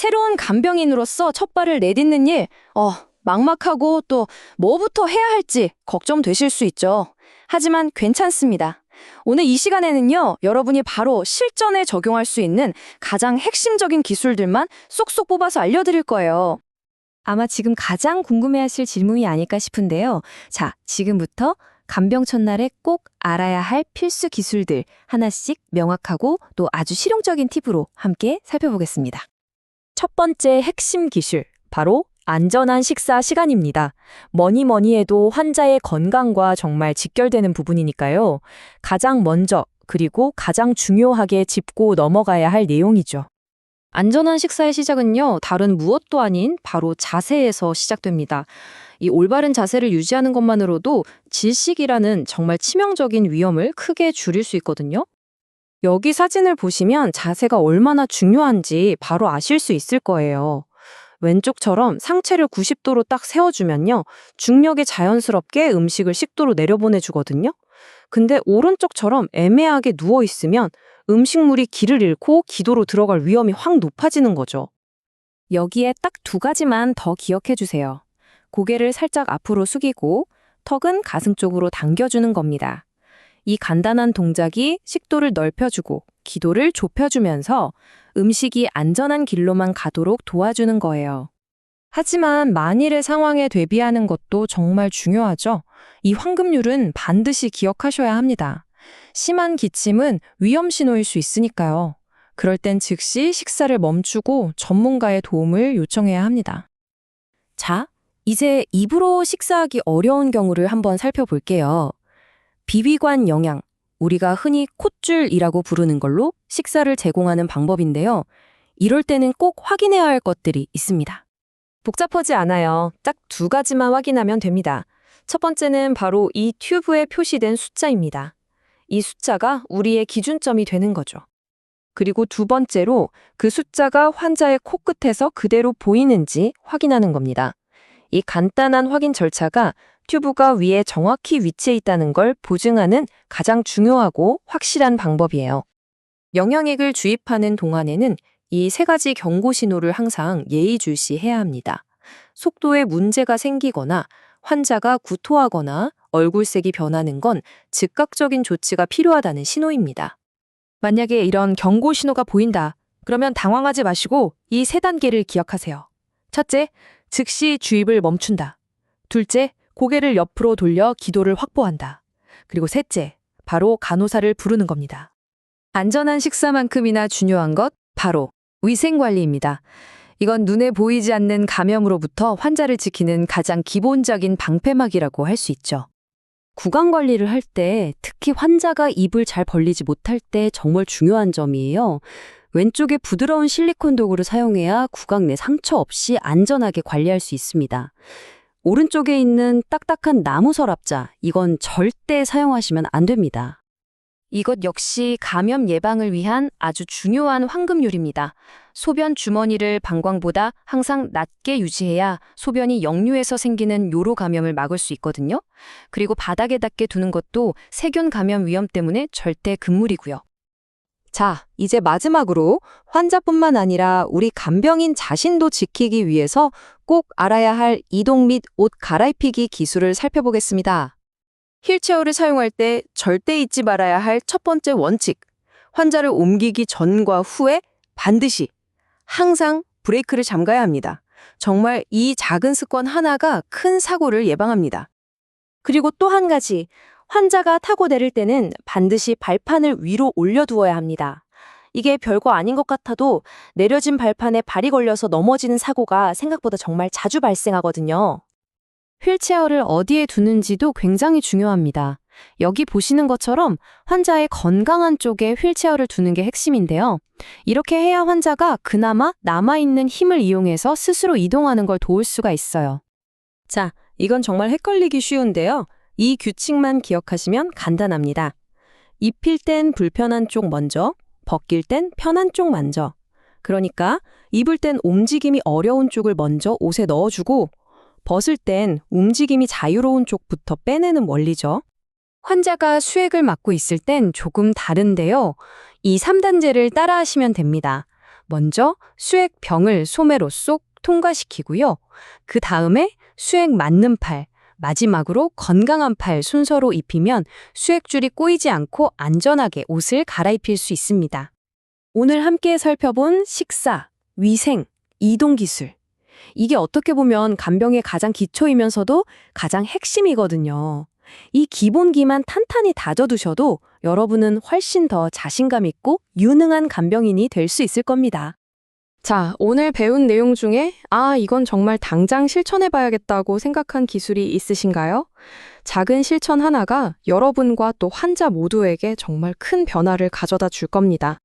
새로운 간병인으로서 첫 발을 내딛는 일, 막막하고 또 뭐부터 해야 할지 걱정되실 수 있죠. 하지만 괜찮습니다. 오늘 이 시간에는요, 여러분이 바로 실전에 적용할 수 있는 가장 핵심적인 기술들만 쏙쏙 뽑아서 알려드릴 거예요. 아마 지금 가장 궁금해하실 질문이 아닐까 싶은데요. 자, 지금부터 간병 첫날에 꼭 알아야 할 필수 기술들 하나씩 명확하고 또 아주 실용적인 팁으로 함께 살펴보겠습니다. 첫 번째 핵심 기술, 바로 안전한 식사 시간입니다. 뭐니 해도 환자의 건강과 정말 직결되는 부분이니까요. 가장 먼저 그리고 가장 중요하게 짚고 넘어가야 할 내용이죠. 안전한 식사의 시작은요, 다른 무엇도 아닌 바로 자세에서 시작됩니다. 이 올바른 자세를 유지하는 것만으로도 질식이라는 정말 치명적인 위험을 크게 줄일 수 있거든요. 여기 사진을 보시면 자세가 얼마나 중요한지 바로 아실 수 있을 거예요. 왼쪽처럼 상체를 90도로 딱 세워주면요, 중력에 자연스럽게 음식을 식도로 내려보내주거든요. 근데 오른쪽처럼 애매하게 누워있으면 음식물이 길을 잃고 기도로 들어갈 위험이 확 높아지는 거죠. 여기에 딱 두 가지만 더 기억해 주세요. 고개를 살짝 앞으로 숙이고 턱은 가슴 쪽으로 당겨주는 겁니다. 이 간단한 동작이 식도를 넓혀주고 기도를 좁혀주면서 음식이 안전한 길로만 가도록 도와주는 거예요. 하지만 만일의 상황에 대비하는 것도 정말 중요하죠. 이 황금률은 반드시 기억하셔야 합니다. 심한 기침은 위험 신호일 수 있으니까요. 그럴 땐 즉시 식사를 멈추고 전문가의 도움을 요청해야 합니다. 자, 이제 입으로 식사하기 어려운 경우를 한번 살펴볼게요. 비위관 영양, 우리가 흔히 콧줄이라고 부르는 걸로 식사를 제공하는 방법인데요. 이럴 때는 꼭 확인해야 할 것들이 있습니다. 복잡하지 않아요. 딱 두 가지만 확인하면 됩니다. 첫 번째는 바로 이 튜브에 표시된 숫자입니다. 이 숫자가 우리의 기준점이 되는 거죠. 그리고 두 번째로 그 숫자가 환자의 코끝에서 그대로 보이는지 확인하는 겁니다. 이 간단한 확인 절차가 튜브가 위에 정확히 위치해 있다는 걸 보증하는 가장 중요하고 확실한 방법이에요. 영양액을 주입하는 동안에는 이 세 가지 경고 신호를 항상 예의주시해야 합니다. 속도에 문제가 생기거나 환자가 구토하거나 얼굴색이 변하는 건 즉각적인 조치가 필요하다는 신호입니다. 만약에 이런 경고 신호가 보인다, 그러면 당황하지 마시고 이 세 단계를 기억하세요. 첫째, 즉시 주입을 멈춘다. 둘째, 고개를 옆으로 돌려 기도를 확보한다. 그리고 셋째, 바로 간호사를 부르는 겁니다. 안전한 식사만큼이나 중요한 것, 바로 위생관리입니다. 이건 눈에 보이지 않는 감염으로부터 환자를 지키는 가장 기본적인 방패막이라고 할 수 있죠. 구강 관리를 할 때, 특히 환자가 입을 잘 벌리지 못할 때 정말 중요한 점이에요. 왼쪽에 부드러운 실리콘 도구를 사용해야 구강 내 상처 없이 안전하게 관리할 수 있습니다. 오른쪽에 있는 딱딱한 나무 서랍자, 이건 절대 사용하시면 안 됩니다. 이것 역시 감염 예방을 위한 아주 중요한 황금률입니다. 소변 주머니를 방광보다 항상 낮게 유지해야 소변이 역류해서 생기는 요로 감염을 막을 수 있거든요. 그리고 바닥에 닿게 두는 것도 세균 감염 위험 때문에 절대 금물이고요. 자, 이제 마지막으로 환자뿐만 아니라 우리 간병인 자신도 지키기 위해서 꼭 알아야 할 이동 및 옷 갈아입히기 기술을 살펴보겠습니다. 휠체어를 사용할 때 절대 잊지 말아야 할 첫 번째 원칙. 환자를 옮기기 전과 후에 반드시 항상 브레이크를 잠가야 합니다. 정말 이 작은 습관 하나가 큰 사고를 예방합니다. 그리고 또 한 가지, 환자가 타고 내릴 때는 반드시 발판을 위로 올려두어야 합니다. 이게 별거 아닌 것 같아도 내려진 발판에 발이 걸려서 넘어지는 사고가 생각보다 정말 자주 발생하거든요. 휠체어를 어디에 두는지도 굉장히 중요합니다. 여기 보시는 것처럼 환자의 건강한 쪽에 휠체어를 두는 게 핵심인데요. 이렇게 해야 환자가 그나마 남아있는 힘을 이용해서 스스로 이동하는 걸 도울 수가 있어요. 자, 이건 정말 헷갈리기 쉬운데요. 이 규칙만 기억하시면 간단합니다. 입힐 땐 불편한 쪽 먼저, 벗길 땐 편한 쪽 먼저. 그러니까 입을 땐 움직임이 어려운 쪽을 먼저 옷에 넣어주고 벗을 땐 움직임이 자유로운 쪽부터 빼내는 원리죠. 환자가 수액을 맞고 있을 땐 조금 다른데요. 이 3단제를 따라하시면 됩니다. 먼저 수액병을 소매로 쏙 통과시키고요. 그 다음에 수액 맞는 팔, 마지막으로 건강한 팔 순서로 입히면 수액줄이 꼬이지 않고 안전하게 옷을 갈아입힐 수 있습니다. 오늘 함께 살펴본 식사, 위생, 이동 기술. 이게 어떻게 보면 간병의 가장 기초이면서도 가장 핵심이거든요. 이 기본기만 탄탄히 다져두셔도 여러분은 훨씬 더 자신감 있고 유능한 간병인이 될 수 있을 겁니다. 자, 오늘 배운 내용 중에 이건 정말 당장 실천해봐야겠다고 생각한 기술이 있으신가요? 작은 실천 하나가 여러분과 또 환자 모두에게 정말 큰 변화를 가져다 줄 겁니다.